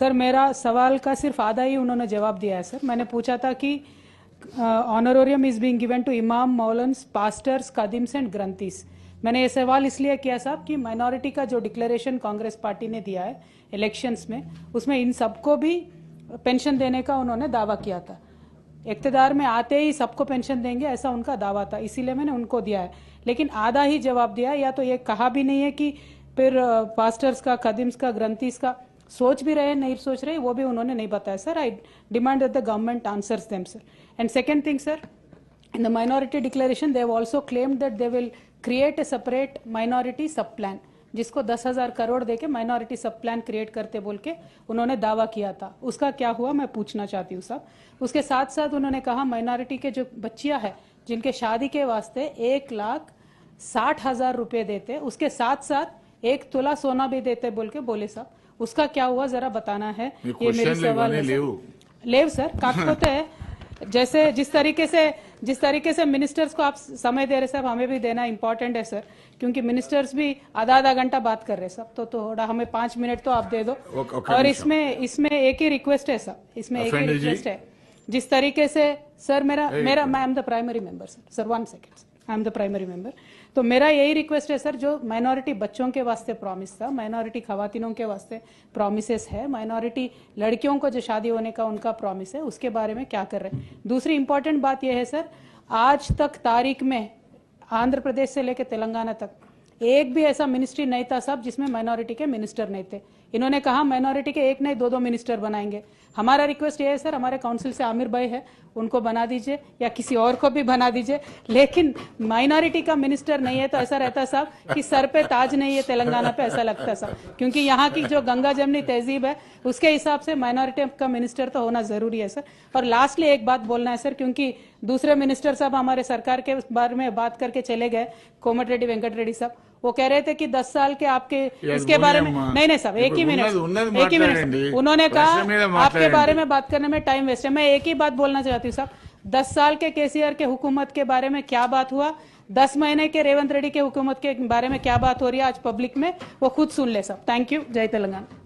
Sir मेरा सवाल का सिर्फ आधा ही उन्होंने जवाब दिया है सर। मैंने पूछा था कि ऑनरोरियम इज बीइंग गिवन टू इमाम, मौलन्स, पास्टर्स, कादिम्स एंड ग्रंथीस। मैंने ये सवाल इसलिए किया साहब कि माइनॉरिटी का जो डिक्लेरेशन कांग्रेस पार्टी ने दिया है इलेक्शंस में, उसमें इन सबको भी पेंशन देने का उन्होंने दावा किया था। इक़्तिदार में आते ही सबको पेंशन देंगे ऐसा उनका दावा था, इसीलिए मैंने उनको दिया है। लेकिन आधा ही जवाब दिया, या तो ये कहा भी नहीं है कि फिर पास्टर्स का, कादिम्स का, ग्रंथीस का सोच भी रहे नहीं सोच रहे, वो भी उन्होंने नहीं बताया sir. I demand that the government answers them sir. And second thing sir, in the minority declaration they have also claimed that they will create a separate minority sub plan, जिसको 10,000 करोड़ देके माइनॉरिटी सब plan create करते बोल के उन्होंने दावा किया था। उसका क्या हुआ मैं पूछना चाहती हूँ साहब। उसके साथ साथ उन्होंने कहा माइनॉरिटी के जो बच्चियां हैं जिनके शादी के वास्ते 1,60,000 रुपये देते, उसके साथ साथ 1 तोला सोना भी देते बोल के बोले साहब। उसका क्या हुआ जरा बताना है, ये मेरी सवाल है। लेव सर काकपोते है, जैसे जिस तरीके से मिनिस्टर्स को आप समय दे रहे साहब, हमें भी देना इंपॉर्टेंट है सर, क्योंकि मिनिस्टर्स भी आधा घंटा बात कर रहे हैं सब। तो थोड़ा हमें 5 मिनट तो आप दे दो। और इसमें एक ही रिक्वेस्ट है साहब, इसमें एक ही रिक्वेस्ट है। जिस तरीके से सर मेरा I am the primary member sir 1 second, I am the primary member. तो मेरा यही रिक्वेस्ट है सर, जो माइनॉरिटी बच्चों के वास्ते प्रॉमिस था, माइनॉरिटी खवातीनों के वास्ते प्रॉमिसेस है, माइनॉरिटी लड़कियों को जो शादी होने का उनका प्रॉमिस है, उसके बारे में क्या कर रहे हैं। दूसरी इंपॉर्टेंट बात यह है सर, आज तक तारीख में आंध्र प्रदेश से लेकर तेलंगाना तक एक भी ऐसा मिनिस्ट्री नहीं था साहब जिसमें माइनॉरिटी के मिनिस्टर नहीं थे। इन्होंने कहा माइनॉरिटी के एक नहीं 2 मिनिस्टर बनाएंगे। हमारा रिक्वेस्ट ये है सर, हमारे काउंसिल से आमिर भाई है, उनको बना दीजिए या किसी और को भी बना दीजिए, लेकिन माइनॉरिटी का मिनिस्टर नहीं है तो ऐसा रहता साहब कि सर पे ताज नहीं है तेलंगाना पे, ऐसा लगता साहब। क्योंकि यहाँ की जो गंगा जमनी तहजीब है उसके हिसाब से माइनॉरिटी का मिनिस्टर तो होना जरूरी है सर। और लास्टली एक बात बोलना है सर, क्योंकि दूसरे मिनिस्टर साहब हमारे सरकार के बारे में बात करके चले गए, कोमट रेड्डी, वेंकट रेड्डी साहब, वो कह रहे थे कि 10 साल के आपके इसके बारे में नहीं साहब, एक ही मिनट उन्होंने कहा आपके बारे में बात करने में टाइम वेस्ट है। मैं एक ही बात बोलना चाहती हूँ साहब, 10 साल के केसीआर के हुकूमत के बारे में क्या बात हुआ, 10 महीने के रेवंत रेड्डी के हुकूमत के बारे में क्या बात हो रही है आज पब्लिक में, वो खुद सुन ले साहब। Thank you. जय तेलंगाना।